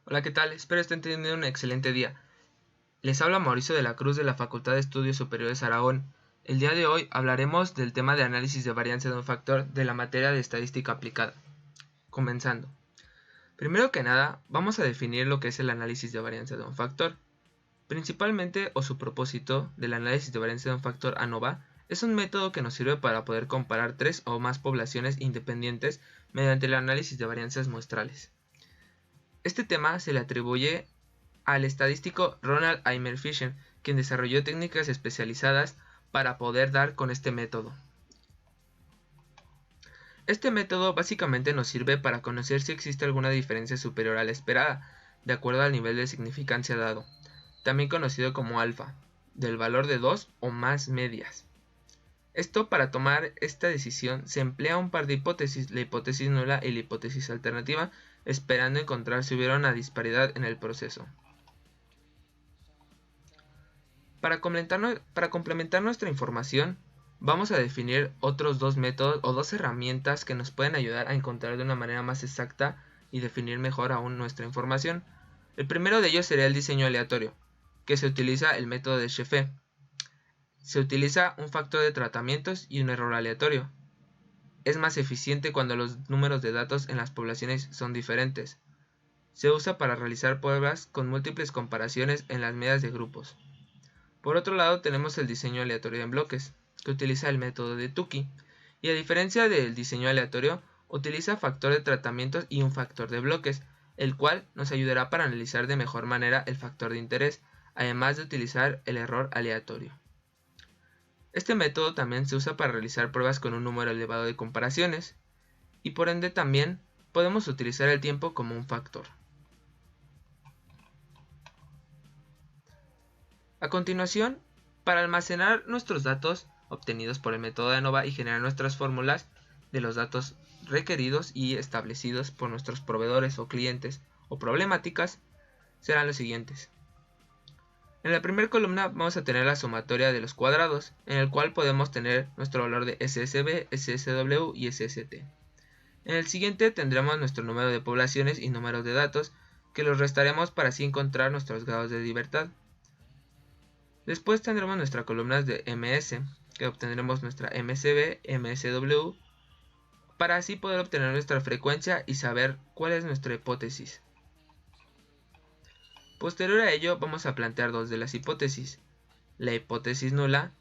Hola, ¿qué tal? Espero estén teniendo un excelente día. Les habla Mauricio de la Cruz de la Facultad de Estudios Superiores Aragón. El día de hoy hablaremos del tema de análisis de varianza de un factor de la materia de estadística aplicada. Comenzando. Primero que nada, vamos a definir lo que es el análisis de varianza de un factor. Principalmente, o su propósito del análisis de varianza de un factor ANOVA, es un método que nos sirve para poder comparar tres o más poblaciones independientes mediante el análisis de varianzas muestrales. Este tema se le atribuye al estadístico Ronald Eimer Fisher, quien desarrolló técnicas especializadas para poder dar con este método. Este método básicamente nos sirve para conocer si existe alguna diferencia superior a la esperada, de acuerdo al nivel de significancia dado, también conocido como alfa, del valor de 2 o más medias. Esto, para tomar esta decisión, se emplea un par de hipótesis, la hipótesis nula y la hipótesis alternativa, esperando encontrar si hubiera una disparidad en el proceso. Para complementar nuestra información, vamos a definir otros dos métodos o dos herramientas que nos pueden ayudar a encontrar de una manera más exacta y definir mejor aún nuestra información. El primero de ellos sería el diseño aleatorio, que se utiliza el método de Shefé. Se utiliza un factor de tratamientos y un error aleatorio. Es más eficiente cuando los números de datos en las poblaciones son diferentes. Se usa para realizar pruebas con múltiples comparaciones en las medias de grupos. Por otro lado, tenemos el diseño aleatorio en bloques, que utiliza el método de Tukey, y a diferencia del diseño aleatorio, utiliza factor de tratamientos y un factor de bloques, el cual nos ayudará para analizar de mejor manera el factor de interés, además de utilizar el error aleatorio. Este método también se usa para realizar pruebas con un número elevado de comparaciones, y por ende también podemos utilizar el tiempo como un factor. A continuación, para almacenar nuestros datos obtenidos por el método de ANOVA y generar nuestras fórmulas de los datos requeridos y establecidos por nuestros proveedores o clientes o problemáticas, serán los siguientes. En la primera columna vamos a tener la sumatoria de los cuadrados, en el cual podemos tener nuestro valor de SSB, SSW y SST. En el siguiente tendremos nuestro número de poblaciones y números de datos, que los restaremos para así encontrar nuestros grados de libertad. Después tendremos nuestras columnas de MS, que obtendremos nuestra MSB, MSW, para así poder obtener nuestra frecuencia y saber cuál es nuestra hipótesis. Posterior a ello vamos a plantear dos de las hipótesis, la hipótesis nula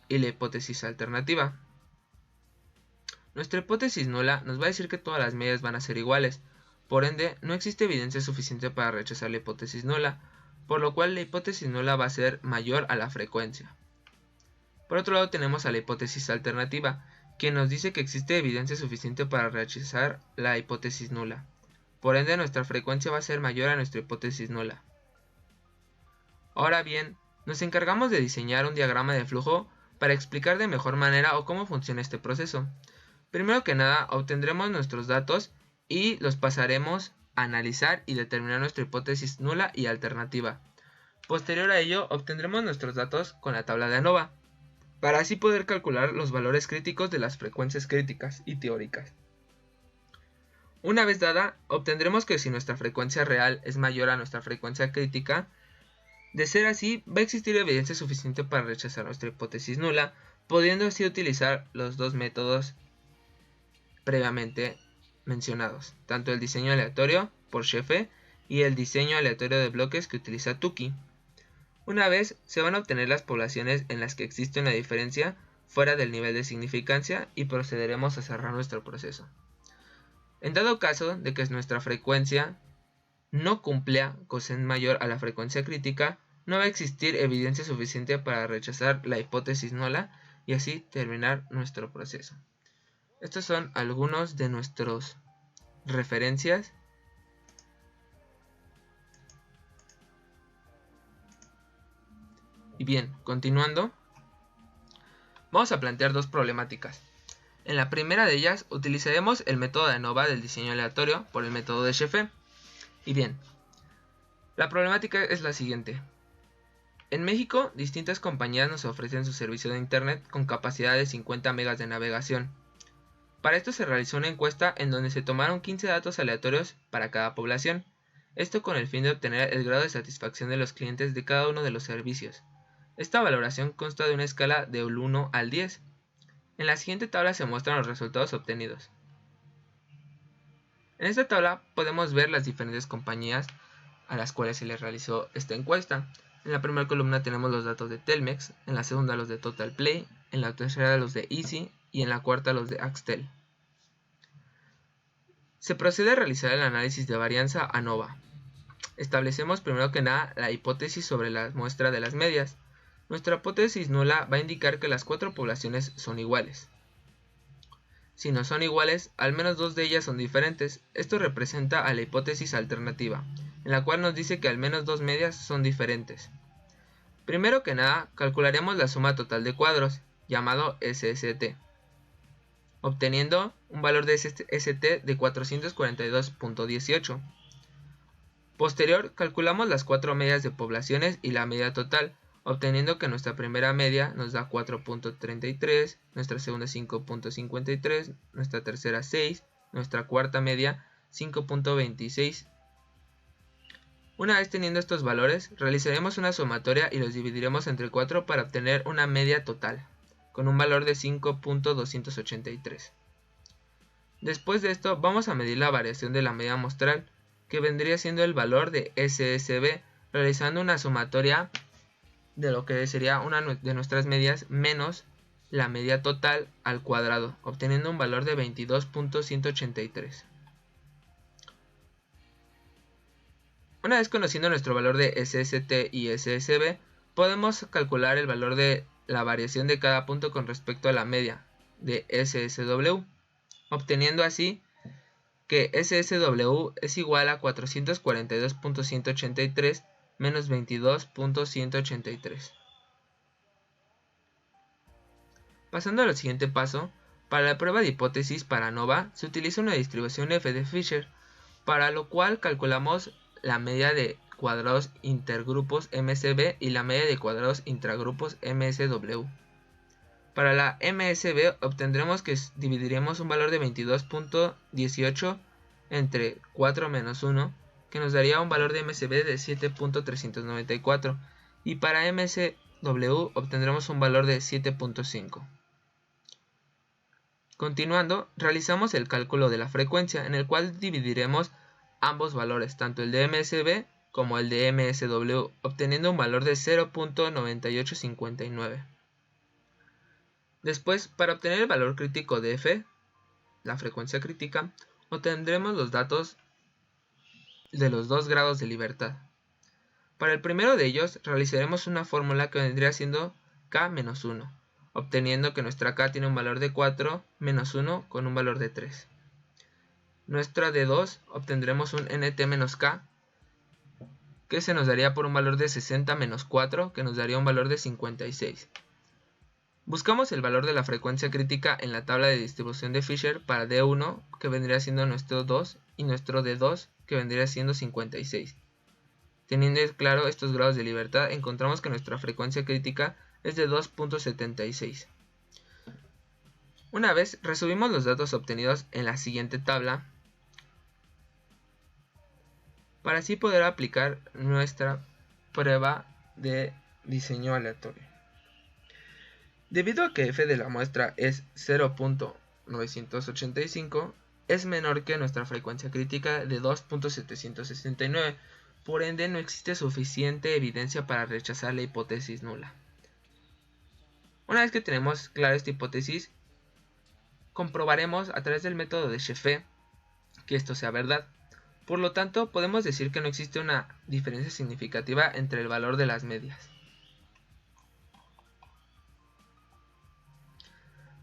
y la hipótesis alternativa. Nuestra hipótesis nula nos va a decir que todas las medias van a ser iguales, por ende no existe evidencia suficiente para rechazar la hipótesis nula, por lo cual la hipótesis nula va a ser mayor a la frecuencia. Por otro lado tenemos a la hipótesis alternativa, que nos dice que existe evidencia suficiente para rechazar la hipótesis nula, por ende nuestra frecuencia va a ser mayor a nuestra hipótesis nula. Ahora bien, nos encargamos de diseñar un diagrama de flujo para explicar de mejor manera o cómo funciona este proceso. Primero que nada, obtendremos nuestros datos y los pasaremos a analizar y determinar nuestra hipótesis nula y alternativa. Posterior a ello, obtendremos nuestros datos con la tabla de ANOVA, para así poder calcular los valores críticos de las frecuencias críticas y teóricas. Una vez dada, obtendremos que si nuestra frecuencia real es mayor a nuestra frecuencia crítica, de ser así, va a existir evidencia suficiente para rechazar nuestra hipótesis nula, pudiendo así utilizar los dos métodos previamente mencionados, tanto el diseño aleatorio por Shefé y el diseño aleatorio de bloques que utiliza Tukey. Una vez se van a obtener las poblaciones en las que existe una diferencia fuera del nivel de significancia y procederemos a cerrar nuestro proceso. En dado caso de que nuestra frecuencia no cumpla coseno mayor a la frecuencia crítica, no va a existir evidencia suficiente para rechazar la hipótesis nula y así terminar nuestro proceso. Estos son algunos de nuestras referencias. Y bien, continuando, vamos a plantear dos problemáticas. En la primera de ellas utilizaremos el método de ANOVA del diseño aleatorio por el método de Shefé. Y bien, la problemática es la siguiente. En México, distintas compañías nos ofrecen su servicio de internet con capacidad de 50 megas de navegación. Para esto se realizó una encuesta en donde se tomaron 15 datos aleatorios para cada población, esto con el fin de obtener el grado de satisfacción de los clientes de cada uno de los servicios. Esta valoración consta de una escala del 1 al 10. En la siguiente tabla se muestran los resultados obtenidos. En esta tabla podemos ver las diferentes compañías a las cuales se les realizó esta encuesta. En la primera columna tenemos los datos de Telmex, en la segunda los de Total Play, en la tercera los de Easy y en la cuarta los de Axtel. Se procede a realizar el análisis de varianza ANOVA. Establecemos primero que nada la hipótesis sobre la muestra de las medias. Nuestra hipótesis nula va a indicar que las 4 poblaciones son iguales. Si no son iguales, al menos 2 de ellas son diferentes. Esto representa a la hipótesis alternativa, en la cual nos dice que al menos 2 medias son diferentes. Primero que nada, calcularemos la suma total de cuadros, llamado SST, obteniendo un valor de SST de 442.18. Posterior, calculamos las 4 medias de poblaciones y la media total, obteniendo que nuestra primera media nos da 4.33, nuestra segunda 5.53, nuestra tercera 6, nuestra cuarta media 5.26. Una vez teniendo estos valores, realizaremos una sumatoria y los dividiremos entre 4 para obtener una media total, con un valor de 5.283. Después de esto, vamos a medir la variación de la media muestral, que vendría siendo el valor de SSB, realizando una sumatoria de lo que sería una de nuestras medias menos la media total al cuadrado, obteniendo un valor de 22.183. Una vez conociendo nuestro valor de SST y SSB, podemos calcular el valor de la variación de cada punto con respecto a la media de SSW, obteniendo así que SSW es igual a 442.183 menos 22.183. Pasando al siguiente paso, para la prueba de hipótesis para ANOVA se utiliza una distribución F de Fisher, para lo cual calculamos la media de cuadrados intergrupos MSB y la media de cuadrados intragrupos MSW. Para la MSB obtendremos que dividiremos un valor de 22.18 entre 4 menos 1, que nos daría un valor de MSB de 7.394, y para MSW obtendremos un valor de 7.5. Continuando, realizamos el cálculo de la frecuencia, en el cual dividiremos ambos valores, tanto el de MSB como el de MSW, obteniendo un valor de 0.9859. Después, para obtener el valor crítico de F, la frecuencia crítica, obtendremos los datos de los 2 grados de libertad. Para el primero de ellos, realizaremos una fórmula que vendría siendo K-1, obteniendo que nuestra K tiene un valor de 4 menos 1 con un valor de 3. Nuestra de 2 obtendremos un NT-K, que se nos daría por un valor de 60 menos 4, que nos daría un valor de 56. Buscamos el valor de la frecuencia crítica en la tabla de distribución de Fisher para D1, que vendría siendo nuestro 2, y nuestro D2, que vendría siendo 56. Teniendo claro estos grados de libertad, encontramos que nuestra frecuencia crítica es de 2.76. Una vez resumimos los datos obtenidos en la siguiente tabla, para así poder aplicar nuestra prueba de diseño aleatorio. Debido a que f de la muestra es 0.985, es menor que nuestra frecuencia crítica de 2.769, por ende no existe suficiente evidencia para rechazar la hipótesis nula. Una vez que tenemos clara esta hipótesis, comprobaremos a través del método de Sheffé que esto sea verdad. Por lo tanto, podemos decir que no existe una diferencia significativa entre el valor de las medias.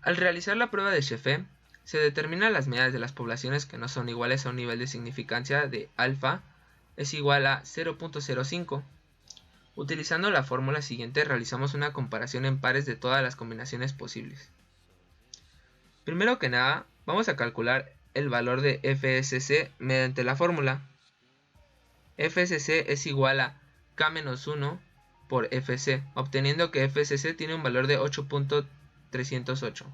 Al realizar la prueba de Sheffé, se determinan las medias de las poblaciones que no son iguales a un nivel de significancia de alfa es igual a 0.05. Utilizando la fórmula siguiente realizamos una comparación en pares de todas las combinaciones posibles. Primero que nada, vamos a calcular el valor de FSC mediante la fórmula. FSC es igual a K-1 por FC, obteniendo que FSC tiene un valor de 8.308.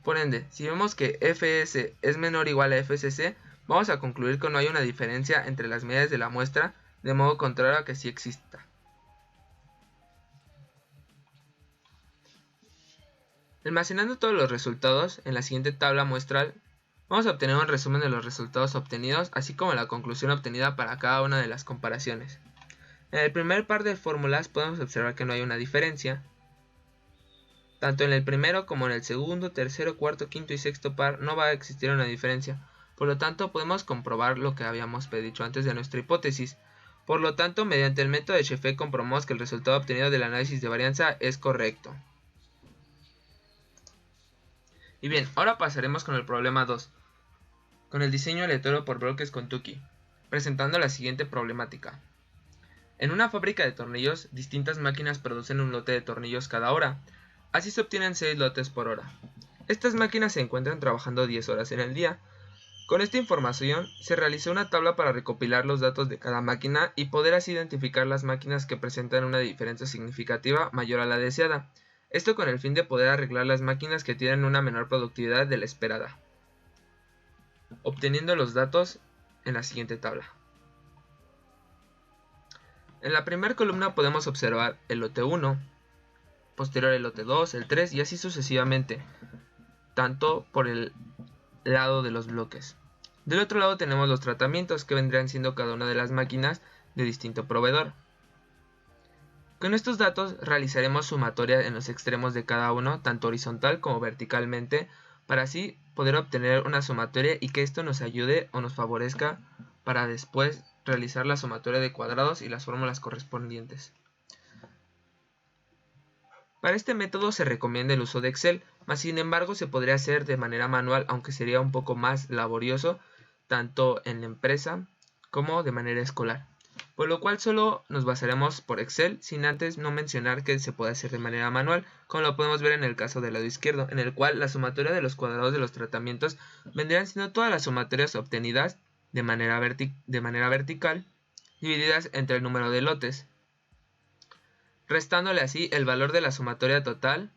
Por ende, si vemos que Fs es menor o igual a Fcc, vamos a concluir que no hay una diferencia entre las medidas de la muestra, de modo contrario a que sí exista. Almacenando todos los resultados en la siguiente tabla muestral, vamos a obtener un resumen de los resultados obtenidos, así como la conclusión obtenida para cada una de las comparaciones. En el primer par de fórmulas podemos observar que no hay una diferencia. Tanto en el primero como en el segundo, tercero, cuarto, quinto y sexto par no va a existir una diferencia. Por lo tanto, podemos comprobar lo que habíamos predicho antes de nuestra hipótesis. Por lo tanto, mediante el método de Sheffield comprobamos que el resultado obtenido del análisis de varianza es correcto. Y bien, ahora pasaremos con el problema 2, con el diseño aleatorio por bloques con Tukey, presentando la siguiente problemática. En una fábrica de tornillos, distintas máquinas producen un lote de tornillos cada hora. Así se obtienen 6 lotes por hora. Estas máquinas se encuentran trabajando 10 horas en el día. Con esta información se realizó una tabla para recopilar los datos de cada máquina y poder así identificar las máquinas que presentan una diferencia significativa mayor a la deseada. Esto con el fin de poder arreglar las máquinas que tienen una menor productividad de la esperada, obteniendo los datos en la siguiente tabla. En la primera columna podemos observar el lote 1, posterior el lote 2, el 3 y así sucesivamente, tanto por el lado de los bloques. Del otro lado tenemos los tratamientos, que vendrían siendo cada una de las máquinas de distinto proveedor. Con estos datos realizaremos sumatoria en los extremos de cada uno, tanto horizontal como verticalmente, para así poder obtener una sumatoria y que esto nos ayude o nos favorezca para después realizar la sumatoria de cuadrados y las fórmulas correspondientes. Para este método se recomienda el uso de Excel, mas sin embargo se podría hacer de manera manual, aunque sería un poco más laborioso, tanto en la empresa como de manera escolar. Por lo cual solo nos basaremos por Excel, sin antes no mencionar que se puede hacer de manera manual, como lo podemos ver en el caso del lado izquierdo, en el cual la sumatoria de los cuadrados de los tratamientos vendrían siendo todas las sumatorias obtenidas de manera vertical, divididas entre el número de lotes, restándole así el valor de la sumatoria total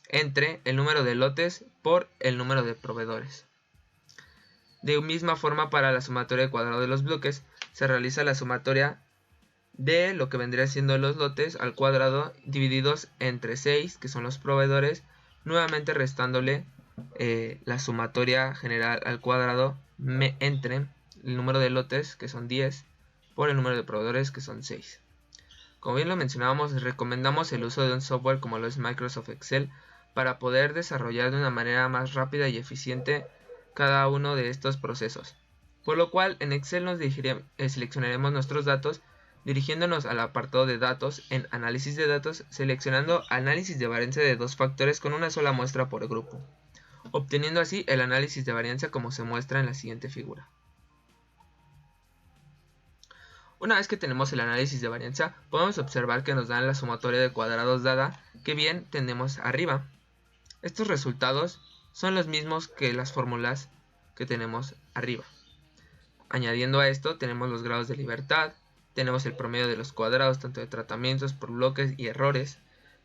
entre el número de lotes por el número de proveedores. De misma forma, para la sumatoria de cuadrado de los bloques, se realiza la sumatoria de lo que vendría siendo los lotes al cuadrado divididos entre 6, que son los proveedores, nuevamente restándole la sumatoria general al cuadrado entre el número de lotes, que son 10, por el número de proveedores, que son 6. Como bien lo mencionábamos, recomendamos el uso de un software como lo es Microsoft Excel para poder desarrollar de una manera más rápida y eficiente cada uno de estos procesos. Por lo cual en Excel nos seleccionaremos nuestros datos dirigiéndonos al apartado de datos en análisis de datos, seleccionando análisis de varianza de 2 factores con una sola muestra por grupo, obteniendo así el análisis de varianza como se muestra en la siguiente figura. Una vez que tenemos el análisis de varianza, podemos observar que nos dan la sumatoria de cuadrados dada que bien tenemos arriba. Estos resultados son los mismos que las fórmulas que tenemos arriba. Añadiendo a esto tenemos los grados de libertad, tenemos el promedio de los cuadrados tanto de tratamientos por bloques y errores,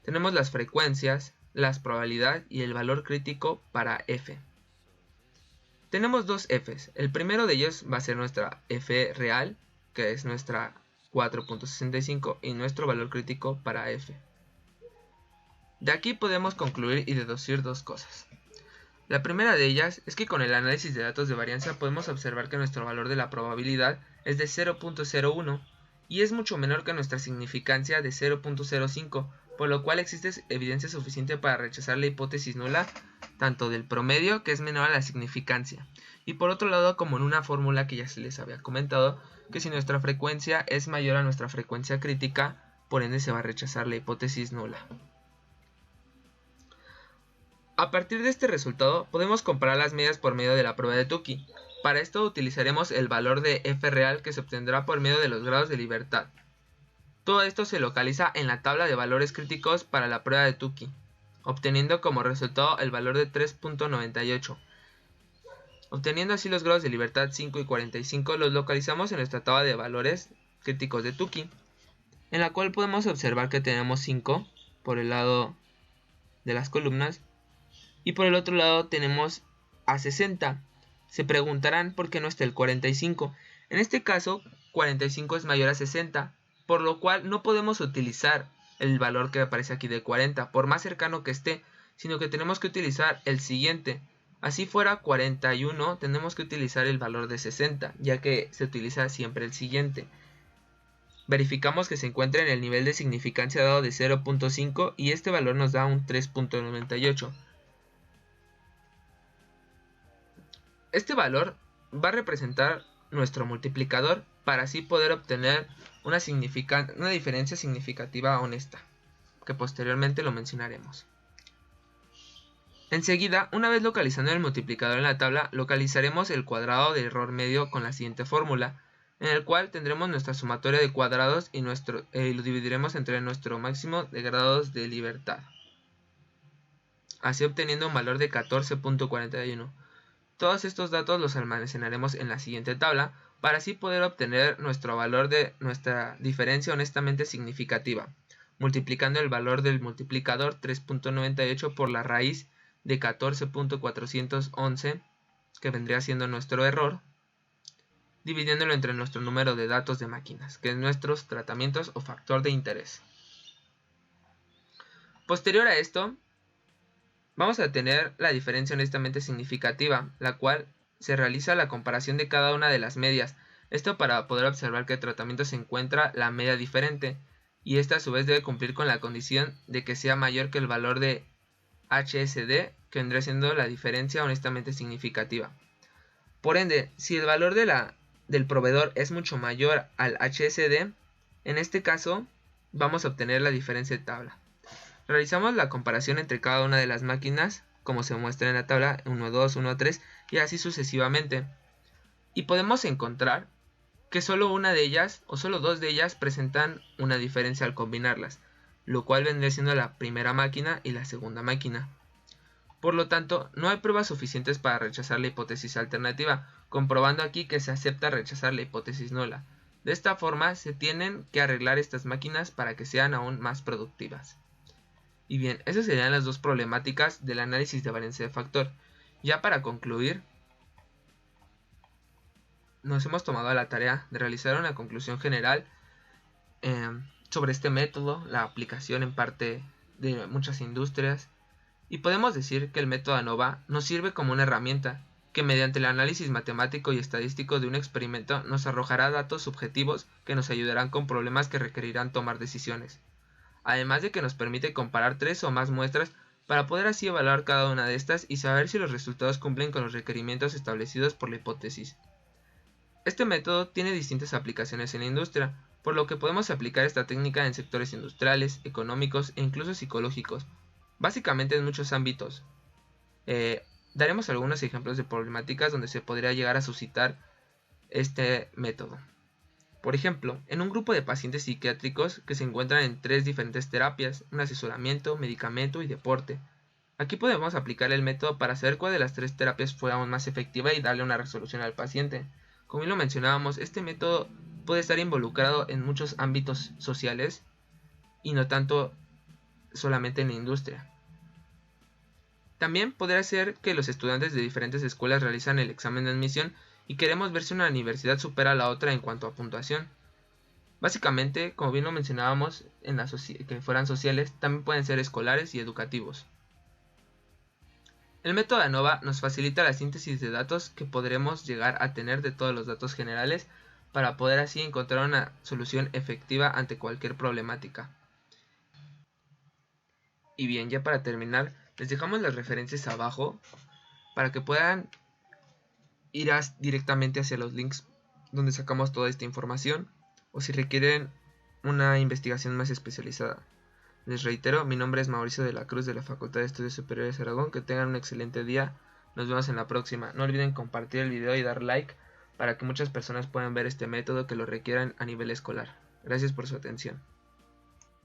tenemos las frecuencias, las probabilidades y el valor crítico para F. Tenemos dos Fs, el primero de ellos va a ser nuestra F real, que es nuestra 4.65 y nuestro valor crítico para F. De aquí podemos concluir y deducir dos cosas. La primera de ellas es que con el análisis de datos de varianza podemos observar que nuestro valor de la probabilidad es de 0.01 y es mucho menor que nuestra significancia de 0.05, por lo cual existe evidencia suficiente para rechazar la hipótesis nula tanto del promedio, que es menor a la significancia, y por otro lado, como en una fórmula que ya se les había comentado, que si nuestra frecuencia es mayor a nuestra frecuencia crítica, por ende se va a rechazar la hipótesis nula. A partir de este resultado podemos comparar las medidas por medio de la prueba de Tukey. Para esto utilizaremos el valor de F real que se obtendrá por medio de los grados de libertad. Todo esto se localiza en la tabla de valores críticos para la prueba de Tukey, obteniendo como resultado el valor de 3.98. Obteniendo así los grados de libertad 5 y 45, los localizamos en nuestra tabla de valores críticos de Tukey, en la cual podemos observar que tenemos 5 por el lado de las columnas. Y por el otro lado tenemos a 60. Se preguntarán por qué no está el 45. En este caso, 45 es mayor a 60, por lo cual no podemos utilizar el valor que aparece aquí de 40, por más cercano que esté, sino que tenemos que utilizar el siguiente. Así fuera 41, tenemos que utilizar el valor de 60, ya que se utiliza siempre el siguiente. Verificamos que se encuentra en el nivel de significancia dado de 0.5 y este valor nos da un 3.98. Este valor va a representar nuestro multiplicador para así poder obtener una diferencia significativa honesta, que posteriormente lo mencionaremos. Enseguida, una vez localizando el multiplicador en la tabla, localizaremos el cuadrado de error medio con la siguiente fórmula, en el cual tendremos nuestra sumatoria de cuadrados y lo dividiremos entre nuestro máximo de grados de libertad, así obteniendo un valor de 14.41. Todos estos datos los almacenaremos en la siguiente tabla para así poder obtener nuestro valor de nuestra diferencia honestamente significativa, multiplicando el valor del multiplicador 3.98 por la raíz de 14.411, que vendría siendo nuestro error, dividiéndolo entre nuestro número de datos de máquinas, que es nuestros tratamientos o factor de interés. Posterior a esto, vamos a tener la diferencia honestamente significativa, la cual se realiza la comparación de cada una de las medias, esto para poder observar que el tratamiento se encuentra la media diferente, y esta a su vez debe cumplir con la condición de que sea mayor que el valor de HSD, que vendría siendo la diferencia honestamente significativa. Por ende, si el valor del proveedor es mucho mayor al HSD, en este caso vamos a obtener la diferencia de tabla. Realizamos la comparación entre cada una de las máquinas, como se muestra en la tabla 1, 2, 1, 3 y así sucesivamente. Y podemos encontrar que solo una de ellas o solo dos de ellas presentan una diferencia al combinarlas, lo cual vendría siendo la primera máquina y la segunda máquina. Por lo tanto, no hay pruebas suficientes para rechazar la hipótesis alternativa, comprobando aquí que se acepta rechazar la hipótesis nula. De esta forma, se tienen que arreglar estas máquinas para que sean aún más productivas. Y bien, esas serían las dos problemáticas del análisis de varianza de factor. Ya para concluir, nos hemos tomado la tarea de realizar una conclusión general sobre este método, la aplicación en parte de muchas industrias, y podemos decir que el método ANOVA nos sirve como una herramienta que mediante el análisis matemático y estadístico de un experimento nos arrojará datos subjetivos que nos ayudarán con problemas que requerirán tomar decisiones. Además de que nos permite comparar 3 o más muestras para poder así evaluar cada una de estas y saber si los resultados cumplen con los requerimientos establecidos por la hipótesis. Este método tiene distintas aplicaciones en la industria, por lo que podemos aplicar esta técnica en sectores industriales, económicos e incluso psicológicos, básicamente en muchos ámbitos. Daremos algunos ejemplos de problemáticas donde se podría llegar a suscitar este método. Por ejemplo, en un grupo de pacientes psiquiátricos que se encuentran en 3 diferentes terapias, un asesoramiento, medicamento y deporte. Aquí podemos aplicar el método para saber cuál de las 3 terapias fue aún más efectiva y darle una resolución al paciente. Como bien lo mencionábamos, este método puede estar involucrado en muchos ámbitos sociales y no tanto solamente en la industria. También podría ser que los estudiantes de diferentes escuelas realizan el examen de admisión y queremos ver si una universidad supera a la otra en cuanto a puntuación. Básicamente, como bien lo mencionábamos, que fueran sociales, también pueden ser escolares y educativos. El método ANOVA nos facilita la síntesis de datos que podremos llegar a tener de todos los datos generales para poder así encontrar una solución efectiva ante cualquier problemática. Y bien, ya para terminar, les dejamos las referencias abajo para que puedan ir directamente hacia los links donde sacamos toda esta información, o si requieren una investigación más especializada. Les reitero, mi nombre es Mauricio de la Cruz de la Facultad de Estudios Superiores de Aragón. Que tengan un excelente día, nos vemos en la próxima. No olviden compartir el video y dar like para que muchas personas puedan ver este método que lo requieran a nivel escolar. Gracias por su atención.